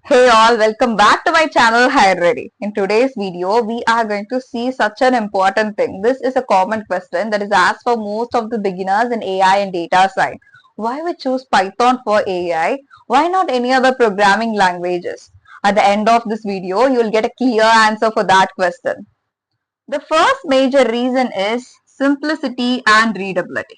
Hey all, welcome back to my channel Hire Ready. In today's video, we are going to see such an important thing. This is a common question that is asked for most of the beginners in AI and data science. Why we choose Python for AI? Why not any other programming languages? At the end of this video, you will get a clear answer for that question. The first major reason is simplicity and readability.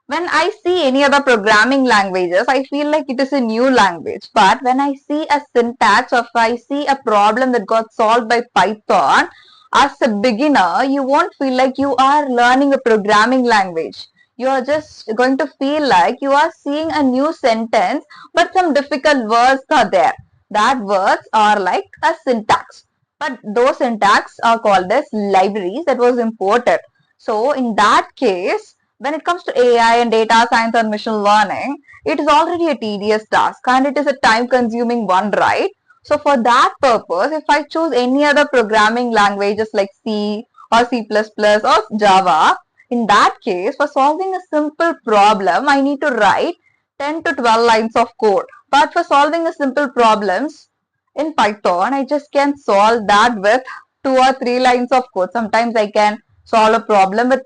When I see any other programming languages, I feel like it is a new language. But when I see a syntax or if I see a problem that got solved by Python, as a beginner, you won't feel like you are learning a programming language. You are just going to feel like you are seeing a new sentence, but some difficult words are there. That words are like a syntax. But those syntax are called as libraries that was imported. So in that case, when it comes to AI and data science and machine learning, it is already a tedious task and it is a time consuming one, right? So for that purpose, if I choose any other programming languages like C or C++ or Java, in that case, for solving a simple problem, I need to write 10 to 12 lines of code. But for solving a simple problems in Python, I just can solve that with 2 or 3 lines of code. Sometimes I can solve a problem with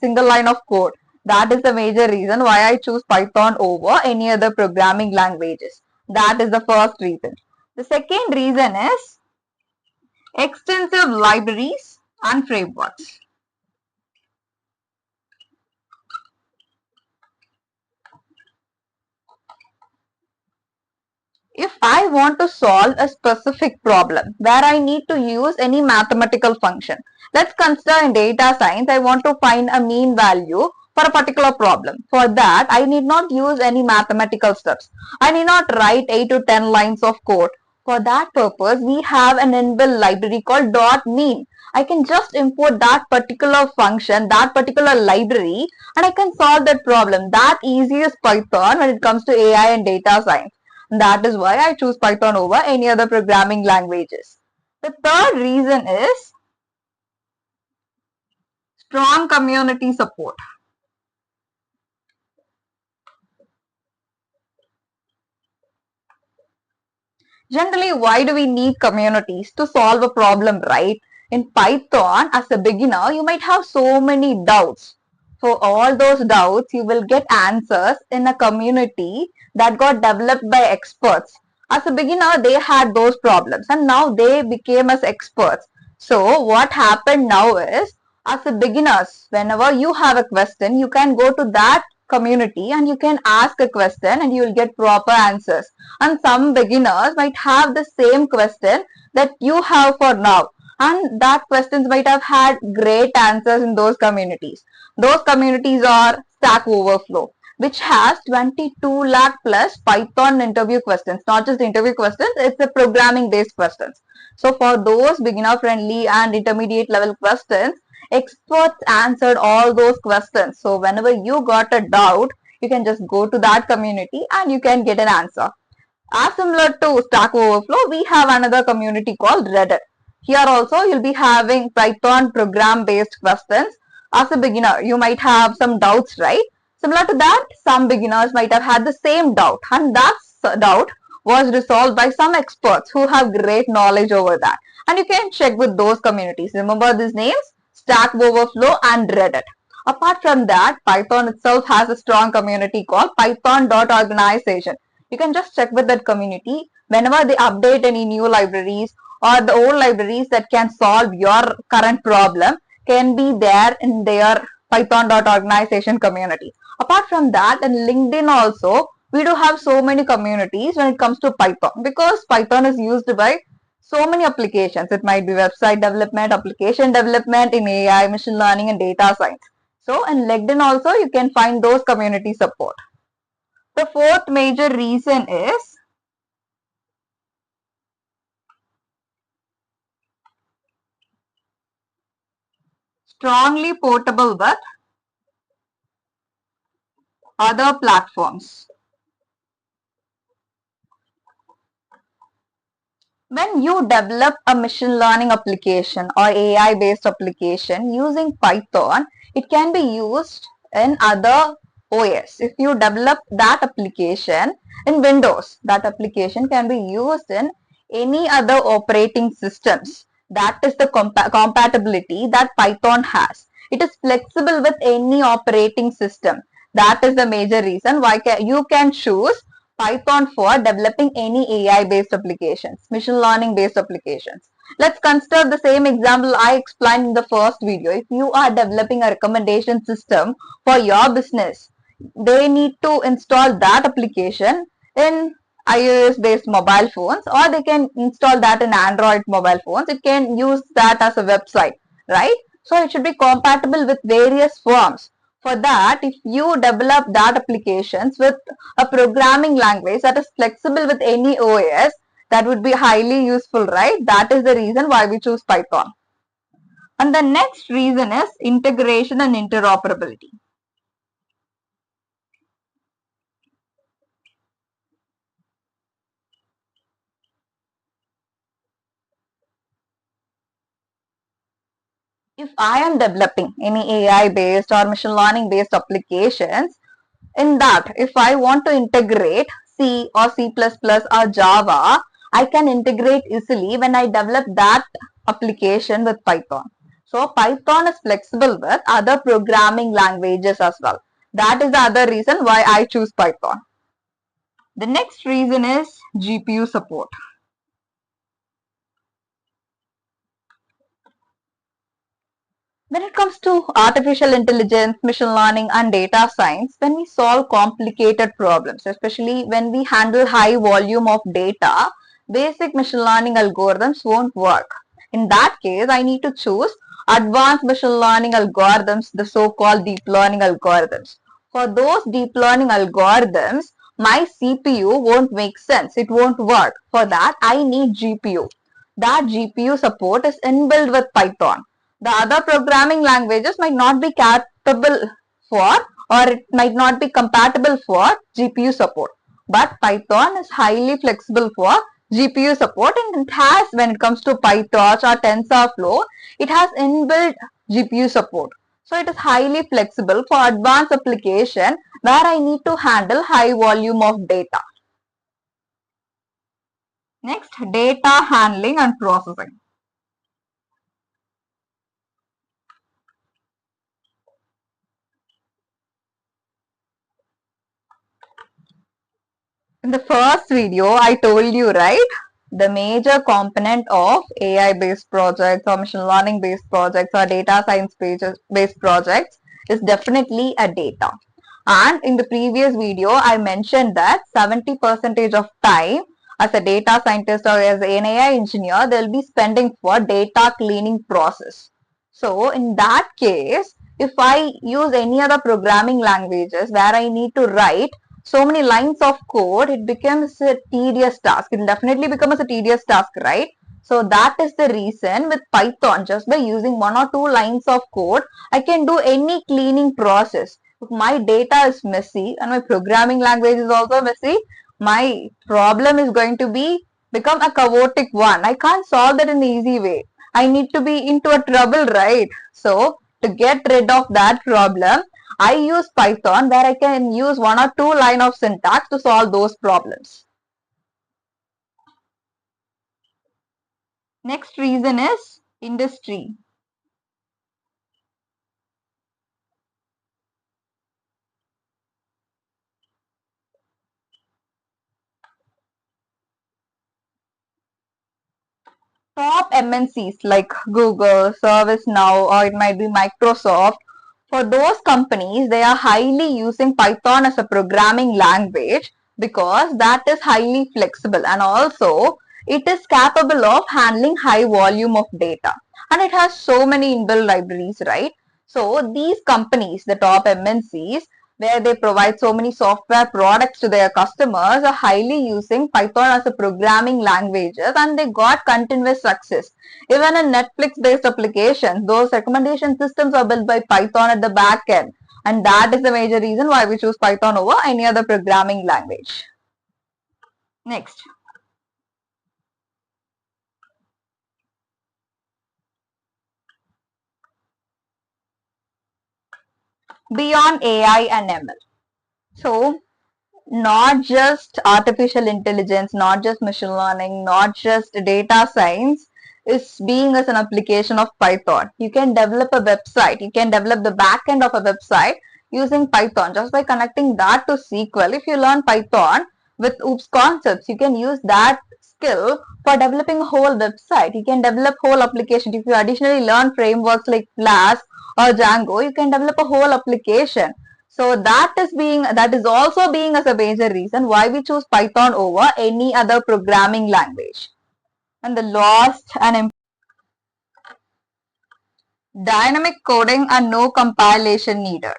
single line of code. That is the major reason why I choose Python over any other programming languages. That is the first reason. The second reason is extensive libraries and frameworks. If I want to solve a specific problem where I need to use any mathematical function, let's consider in data science, I want to find a mean value for a particular problem. For that, I need not use any mathematical steps. I need not write 8 to 10 lines of code. For that purpose, we have an inbuilt library called .mean. I can just import that particular function, that particular library, and I can solve that problem. That easy is Python when it comes to AI and data science. That is why I choose Python over any other programming languages. The third reason is strong community support. Generally, why do we need communities to solve a problem, right? In Python, as a beginner, you might have so many doubts. For all those doubts, you will get answers in a community that got developed by experts. As a beginner, they had those problems and now they became as experts. So what happened now is, as a beginners, whenever you have a question, you can go to that community and you can ask a question and you will get proper answers. And some beginners might have the same question that you have for now, and that questions might have had great answers in those communities. Those communities are Stack Overflow, which has 22 lakh plus Python interview questions. Not just interview questions, it's the programming based questions. So for those beginner friendly and intermediate level questions, experts answered all those questions. So whenever you got a doubt, you can just go to that community and you can get an answer. As similar to Stack Overflow, we have another community called Reddit. Here also you'll be having Python program based questions. As a beginner, you might have some doubts, right? Similar to that, some beginners might have had the same doubt, and that doubt was resolved by some experts who have great knowledge over that. And you can check with those communities. Remember these names: Stack Overflow and Reddit. Apart from that, Python itself has a strong community called python.organization. You can just check with that community whenever they update any new libraries or the old libraries that can solve your current problem can be there in their python.organization community. Apart from that, in LinkedIn also, we do have so many communities when it comes to Python because Python is used by so many applications. It might be website development, application development in AI, machine learning, and data science. So in LinkedIn also, you can find those community support. The fourth major reason is strongly portable with other platforms. When you develop a machine learning application or AI based application using Python, it can be used in other OS. If you develop that application in Windows, that application can be used in any other operating systems. That is the compatibility that Python has. It is flexible with any operating system. That is the major reason why you can choose Python for developing any AI based applications, machine learning based applications. Let's consider the same example I explained in the first video. If you are developing a recommendation system for your business, they need to install that application in iOS based mobile phones, or they can install that in Android mobile phones. It can use that as a website, right? So it should be compatible with various forms. For that, if you develop that applications with a programming language that is flexible with any OS, that would be highly useful, right? That is the reason why we choose Python. And the next reason is integration and interoperability. If I am developing any AI based or machine learning based applications, in that, if I want to integrate C or C++ or Java, I can integrate easily when I develop that application with Python. So Python is flexible with other programming languages as well. That is the other reason why I choose Python. The next reason is GPU support. When it comes to artificial intelligence, machine learning, and data science, when we solve complicated problems, especially when we handle high volume of data, basic machine learning algorithms won't work. In that case, I need to choose advanced machine learning algorithms, the so-called deep learning algorithms. For those deep learning algorithms, my CPU won't make sense. It won't work. For that, I need GPU. That GPU support is inbuilt with Python. The other programming languages might not be capable for, or it might not be compatible for GPU support. But Python is highly flexible for GPU support, and it has, when it comes to PyTorch or TensorFlow, it has inbuilt GPU support. So it is highly flexible for advanced application where I need to handle high volume of data. Next, data handling and processing. In the first video, I told you, right? The major component of AI based projects or machine learning based projects or data science based projects is definitely a data. And in the previous video, I mentioned that 70% of time as a data scientist or as an AI engineer, they'll be spending for data cleaning process. So in that case, if I use any other programming languages where I need to write so many lines of code, it becomes a tedious task. It definitely becomes a tedious task, right? So that is the reason with Python, just by using one or two lines of code, I can do any cleaning process. If my data is messy and my programming language is also messy, my problem is going to be become a chaotic one. I can't solve that in an easy way. I need to be into a trouble, right? So to get rid of that problem, I use Python where I can use one or two line of syntax to solve those problems. Next reason is industry. Top MNCs like Google, ServiceNow, or it might be Microsoft, for those companies, they are highly using Python as a programming language because that is highly flexible, and also it is capable of handling high volume of data, and it has so many inbuilt libraries, right? So these companies, the top MNCs, where they provide so many software products to their customers, are highly using Python as a programming languages, and they got continuous success. Even in Netflix based applications, those recommendation systems are built by Python at the back end. And that is the major reason why we choose Python over any other programming language. Next, beyond AI and ML. So, not just artificial intelligence, not just machine learning, not just data science is being as an application of Python. You can develop a website, you can develop the backend of a website using Python just by connecting that to SQL. If you learn Python with OOPS concepts, you can use that skill for developing a whole website. You can develop whole application. If you additionally learn frameworks like Flask or Django, you can develop a whole application. So that is also being as a major reason why we choose Python over any other programming language. And the last and dynamic coding and no compilation needed.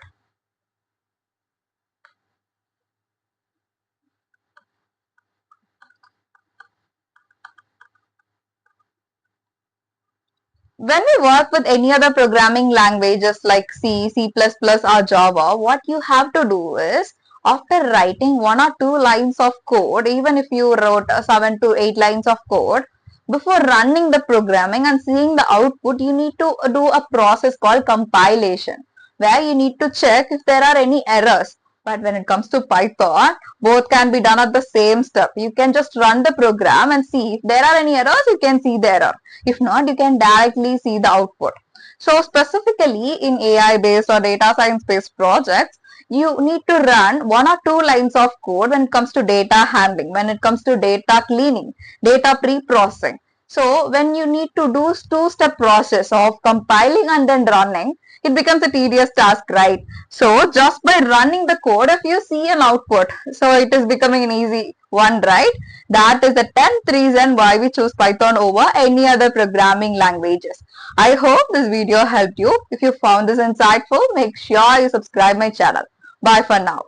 When we work with any other programming languages like C, C++ or Java, what you have to do is after writing 1 or 2 lines of code, even if you wrote 7 to 8 lines of code, before running the programming and seeing the output, you need to do a process called compilation, where you need to check if there are any errors. But when it comes to Python, both can be done at the same step. You can just run the program and see if there are any errors, you can see the error. If not, you can directly see the output. So specifically in AI based or data science based projects, you need to run 1 or 2 lines of code when it comes to data handling, when it comes to data cleaning, data pre-processing. So when you need to do two-step process of compiling and then running, it becomes a tedious task, right? So just by running the code, if you see an output, so it is becoming an easy one, right? That is the 10th reason why we choose Python over any other programming languages. I hope this video helped you. If you found this insightful, make sure you subscribe my channel. Bye for now.